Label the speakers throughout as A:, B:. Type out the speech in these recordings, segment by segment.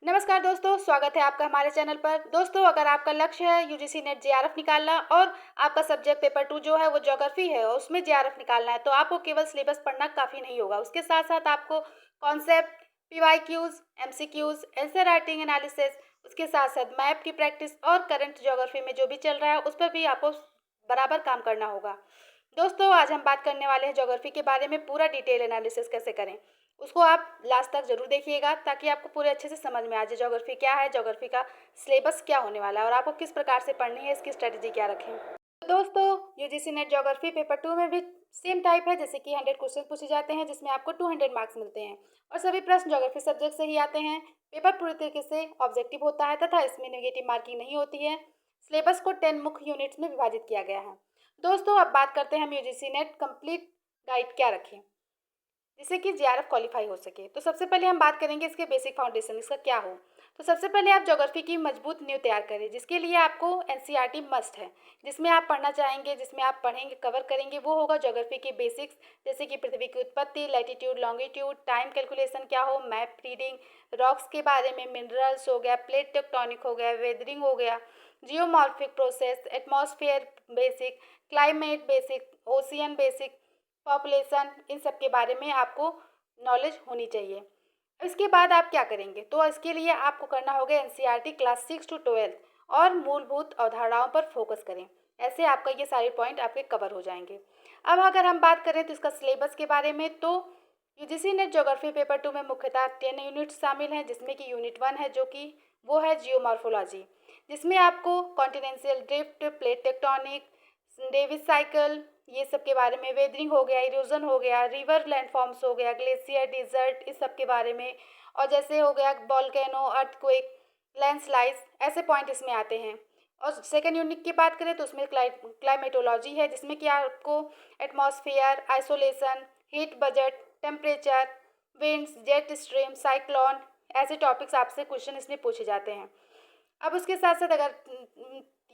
A: नमस्कार दोस्तों, स्वागत है आपका हमारे चैनल पर। दोस्तों, अगर आपका लक्ष्य है यूजीसी नेट जेआरएफ निकालना और आपका सब्जेक्ट पेपर 2 जो है वो ज्योग्राफी है और उसमें जेआरएफ निकालना है, तो आपको केवल सिलेबस पढ़ना काफ़ी नहीं होगा। उसके साथ-साथ आपको concept, PYQs, MCQs, answer writing analysis, उसके साथ-साथ मैप की प्रैक्टिस और करंट ज्योग्राफी में जो भी चल रहा है, उस पर भी आपको बराबर काम करना होगा। दोस्तों, आज हम बात करने वाले हैं ज्योग्राफी के बारे में पूरा डिटेल एनालिसिस कैसे करें। उसको आप लास्ट तक ज़रूर देखिएगा ताकि आपको पूरे अच्छे से समझ में आ जाए ज्योग्राफी क्या है, ज्योग्राफी का सिलेबस क्या होने वाला है और आपको किस प्रकार से पढ़नी है, इसकी स्ट्रेटजी क्या रखें। तो दोस्तों, यूजीसी नेट ज्योग्राफी पेपर 2 में भी सेम टाइप है, जैसे कि 100 क्वेश्चन पूछे जाते हैं जिसमें आपको 200 मार्क्स मिलते हैं और सभी प्रश्न ज्योग्राफी सब्जेक्ट से ही आते हैं। पेपर पूरी तरीके से ऑब्जेक्टिव होता है तथा इसमें नेगेटिव मार्किंग नहीं होती है। सिलेबस को 10 मुख्य यूनिट्स में विभाजित किया गया है। दोस्तों, अब बात करते हैं हम यूजीसी नेट कंप्लीट गाइड क्या रखें जिससे कि जेआरएफ क्वालिफाई हो सके। तो सबसे पहले हम बात करेंगे इसके बेसिक फाउंडेशन, इसका क्या हो। तो सबसे पहले आप ज्योग्राफी की मजबूत नींव तैयार करें, जिसके लिए आपको एनसीईआरटी मस्ट है। जिसमें आप पढ़ना चाहेंगे, जिसमें आप पढ़ेंगे, कवर करेंगे, वो होगा ज्योग्राफी की बेसिक्स, जैसे कि पृथ्वी की उत्पत्ति, लैटिट्यूड, लॉन्गिट्यूड, टाइम कैलकुलेशन क्या हो, मैप रीडिंग, रॉक्स के बारे में, मिनरल्स हो गया, प्लेट टेक्टोनिक हो गया, वेदरिंग हो गया, geomorphic process, atmosphere basic, climate basic, ocean basic, population, इन सब के बारे में आपको नॉलेज होनी चाहिए। इसके बाद आप क्या करेंगे, तो इसके लिए आपको करना होगा एनसीईआरटी क्लास 6 to 12 और मूलभूत अवधारणाओं पर फोकस करें। ऐसे आपका ये सारे पॉइंट आपके कवर हो जाएंगे। अब अगर हम बात करें तो इसका सिलेबस के बारे में, तो यूजीसी नेट ज्योग्राफी पेपर 2 में मुख्यतः 10 यूनिट शामिल हैं, जिसमें कि यूनिट 1 है जो कि वो है जियोमॉर्फोलॉजी, जिसमें आपको continental drift, plate tectonic, Davis cycle, ये सब के बारे में, वेदरिंग हो गया, इरोजन हो गया, रिवर लैंडफॉर्म्स हो गया, ग्लेशियर, डिजर्ट, इस सब के बारे में, और जैसे हो गया वॉल्केनो, अर्थक्वेक, लैंडस्लाइड्स, ऐसे पॉइंट इसमें आते हैं। और सेकेंड यूनिट की बात करें तो उसमें क्लाइमेटोलॉजी है, जिसमें कि आपको atmosphere, isolation, heat budget, temperature, winds, jet stream, cyclone, ऐसे टॉपिक्स आपसे क्वेश्चन इसमें पूछे जाते हैं। अब उसके साथ साथ अगर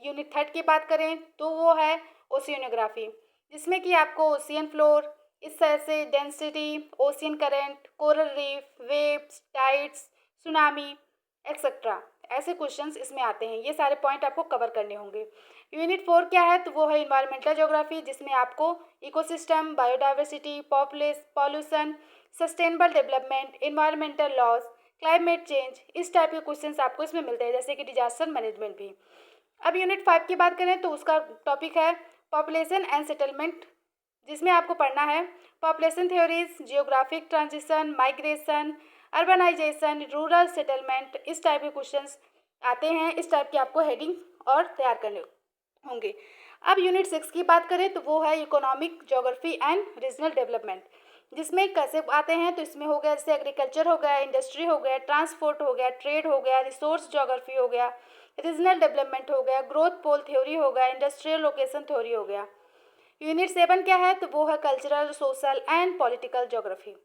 A: यूनिट 3 की बात करें तो वो है ओशियनोग्राफी, जिसमें कि आपको ओशियन फ्लोर, इस तरह से density, ocean current, coral reef, waves, tides, tsunami, etcetera, ऐसे क्वेश्चंस इसमें आते हैं। ये सारे पॉइंट आपको कवर करने होंगे। यूनिट 4 क्या है, तो वो है इन्वायरमेंटल ज्योग्राफी, जिसमें आपको ecosystem, biodiversity, pollution, sustainable development, environmental laws, climate change, इस टाइप के क्वेश्चंस आपको इसमें मिलते हैं, जैसे कि डिजास्टर मैनेजमेंट भी। अब यूनिट 5 की बात करें तो उसका टॉपिक है पॉपुलेशन एंड सेटलमेंट, जिसमें आपको पढ़ना है population theories, geographic transition, migration, urbanisation, rural settlement, इस टाइप के क्वेश्चंस आते हैं। इस टाइप की आपको हेडिंग और तैयार करने होंगे। अब यूनिट 6 की बात करें तो वो है economic geography and regional development, जिसमें कैसे आते हैं, तो इसमें हो गया जैसे एग्रीकल्चर हो गया, इंडस्ट्री हो गया, ट्रांसपोर्ट हो गया, ट्रेड हो गया, रिसोर्स ज्योग्राफी हो गया, रीजनल डेवलपमेंट हो गया, ग्रोथ पोल थ्योरी हो गया, इंडस्ट्रियल लोकेशन थ्योरी हो गया। यूनिट 7 क्या है, तो वो है cultural, social and political geography,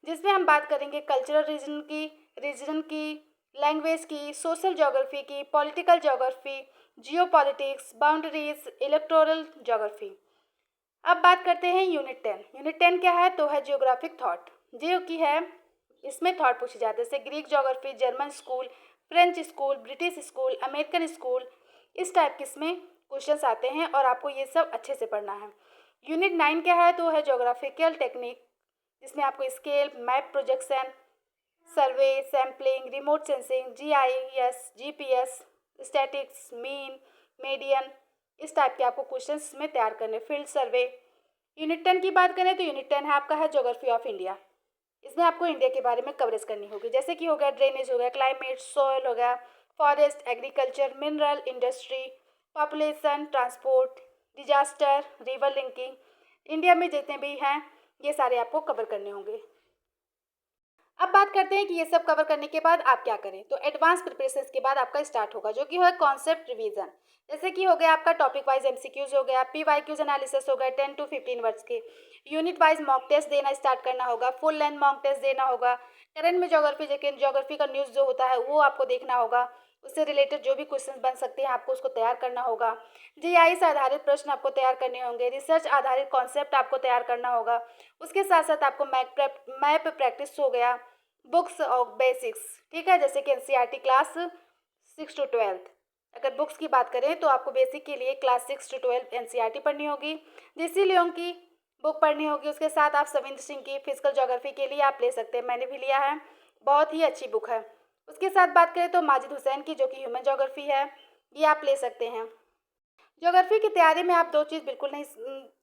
A: जिसमें हम बात करेंगे कल्चरल रीजन की, लैंग्वेज की, सोशल ज्योग्राफी की, political geography, geopolitics, boundaries, electoral geography. अब बात करते हैं यूनिट 10। यूनिट 10 क्या है, तो है जियोग्राफिक थॉट, जो कि है इसमें थॉट पूछे जाते हैं, जैसे Greek geography, German school, French school, British school, American school, इस टाइप के इसमें क्वेश्चंस आते हैं और आपको ये सब अच्छे से पढ़ना है। यूनिट 9 क्या है, तो है ज्योग्राफिकल टेक्निक, जिसमें आपको scale, map projection, survey, sampling, remote sensing, GIS, GPS, statics, mean, median, इस टाइप के आपको क्वेश्चंस में तैयार करने, फील्ड सर्वे। यूनिट 10 की बात करें तो यूनिट 10 है आपका है ज्योग्राफी ऑफ इंडिया। इसमें आपको इंडिया के बारे में कवरेज करनी होगी, जैसे कि हो गया ड्रेनेज हो गया, क्लाइमेट, सॉइल हो गया, forest, agriculture, mineral, industry, population, transport, disaster, river linking, India में जितने भी हैं ये सारे आपको कवर करने होंगे। अब बात करते हैं कि ये सब कवर करने के बाद आप क्या करें, तो एडवांस प्रिपरेशन के बाद आपका स्टार्ट होगा, जो कि है कॉन्सेप्ट रिवीजन, जैसे कि हो गया आपका टॉपिक वाइज एमसीक्यूज हो गया, पीवाईक्यूज एनालिसिस हो गया 10 to 15 वर्ड्स के, यूनिट वाइज मॉक टेस्ट देना स्टार्ट करना होगा, फुल लेंथ मॉक टेस्ट देना होगा, करंट में ज्योग्राफी का न्यूज़ जो होता है वो आपको देखना होगा, उससे रिलेटेड जो भी क्वेश्चन बन सकते हैं आपको उसको तैयार करना होगा, जीआई से आधारित प्रश्न आपको तैयार करने होंगे, रिसर्च आधारित कॉन्सेप्ट आपको तैयार करना होगा, उसके साथ साथ आपको मैप प्रैक्टिस हो गया, बुक्स ऑफ बेसिक्स, ठीक है, जैसे कि एनसीईआरटी क्लास 6 टू 12। अगर बुक्स की बात करें तो आपको बेसिक के लिए क्लास 6 टू 12 एनसीईआरटी पढ़नी होगी, जेसी लियोंग की बुक पढ़नी होगी। उसके साथ आप सविंद्र सिंह की फिजिकल ज्योग्राफी के लिए आप ले सकते हैं, मैंने भी लिया है, बहुत ही अच्छी बुक है। उसके साथ बात करें तो माजिद हुसैन की जो कि ह्यूमन ज्योग्राफी है, ये आप ले सकते हैं। ज्योग्राफी की तैयारी में आप दो चीज़ बिल्कुल नहीं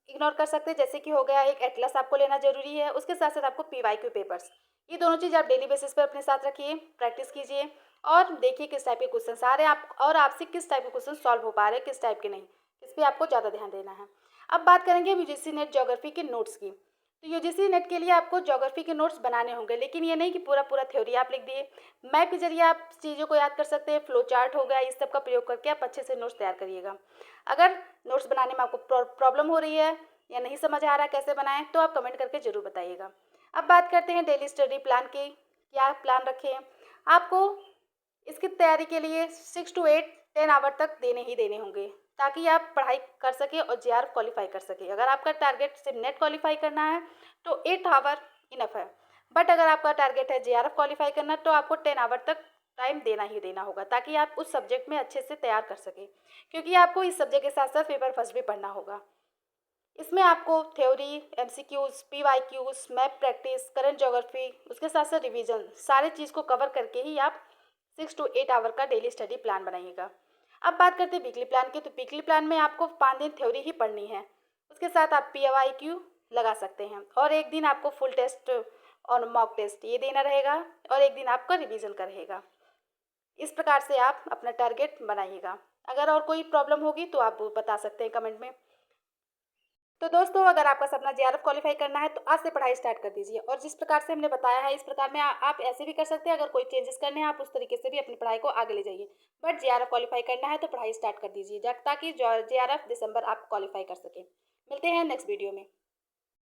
A: इग्नोर कर सकते, जैसे कि हो गया एक एटलस आपको लेना जरूरी है, उसके साथ साथ आपको पीवाईक्यू पेपर्स, ये दोनों चीज़ आप डेली बेसिस पर अपने साथ रखिए, प्रैक्टिस कीजिए और देखिए किस टाइप के क्वेश्चन आ रहे हैं आप और आपसे किस टाइप के क्वेश्चन सॉल्व हो पा रहे हैं, किस टाइप के नहीं, इस पर आपको ज़्यादा ध्यान देना है। अब बात करेंगे यूजीसी नेट ज्योग्राफी के नोट्स की। तो यूजीसी नेट के लिए आपको ज्योग्राफी के नोट्स बनाने होंगे, लेकिन ये नहीं कि पूरा पूरा थ्योरी आप लिख दिए। मैप के जरिए आप चीज़ों को याद कर सकते हैं, फ्लो चार्ट हो गया, इस सब का प्रयोग करके आप अच्छे से नोट्स तैयार करिएगा। अगर नोट्स बनाने में आपको प्रॉब्लम हो रही है या नहीं समझ आ रहा है कैसे बनाएं, तो आप कमेंट करके ज़रूर बताइएगा। अब बात करते हैं डेली स्टडी प्लान की, क्या प्लान रखें। आपको इसकी तैयारी के लिए 6 टू 8 10 आवर तक देने ही देने होंगे, ताकि आप पढ़ाई कर सकें और जेआरएफ क्वालिफाई कर सकें। अगर आपका टारगेट सिर्फ नेट क्वालिफाई करना है तो 8 आवर इनफ है, बट अगर आपका टारगेट है जेआरएफ क्वालिफाई करना तो आपको 10 आवर तक टाइम देना ही देना होगा, ताकि आप उस सब्जेक्ट में अच्छे से तैयार कर सकें, क्योंकि आपको इस सब्जेक्ट के साथ साथ पेपर फर्स्ट भी पढ़ना होगा। इसमें आपको theory, MCQs, PYQs, map practice, current geography, उसके साथ साथ रिवीजन, सारे चीज़ को कवर करके ही आप 6 टू 8 आवर का डेली स्टडी प्लान बनाइएगा। अब बात करते हैं वीकली प्लान की। तो वीकली प्लान में आपको 5 दिन थ्योरी ही पढ़नी है, उसके साथ आप पीवाईक्यू लगा सकते हैं और एक दिन आपको फुल टेस्ट और मॉक टेस्ट ये देना रहेगा और एक दिन आपका रिवीजन का रहेगा। इस प्रकार से आप अपना टारगेट बनाइएगा। अगर और कोई प्रॉब्लम होगी तो आप बता सकते हैं कमेंट में। तो दोस्तों, अगर आपका सपना जेआरएफ क्वालिफाई करना है तो आज से पढ़ाई स्टार्ट कर दीजिए, और जिस प्रकार से हमने बताया है इस प्रकार में आप ऐसे भी कर सकते हैं। अगर कोई चेंजेस करने हैं आप उस तरीके से भी अपनी पढ़ाई को आगे ले जाइए, बट जेआरएफ क्वालिफाई करना है तो पढ़ाई स्टार्ट कर दीजिए ताकि जेआरएफ दिसंबर आप क्वालिफाई कर सकें। मिलते हैं नेक्स्ट वीडियो में।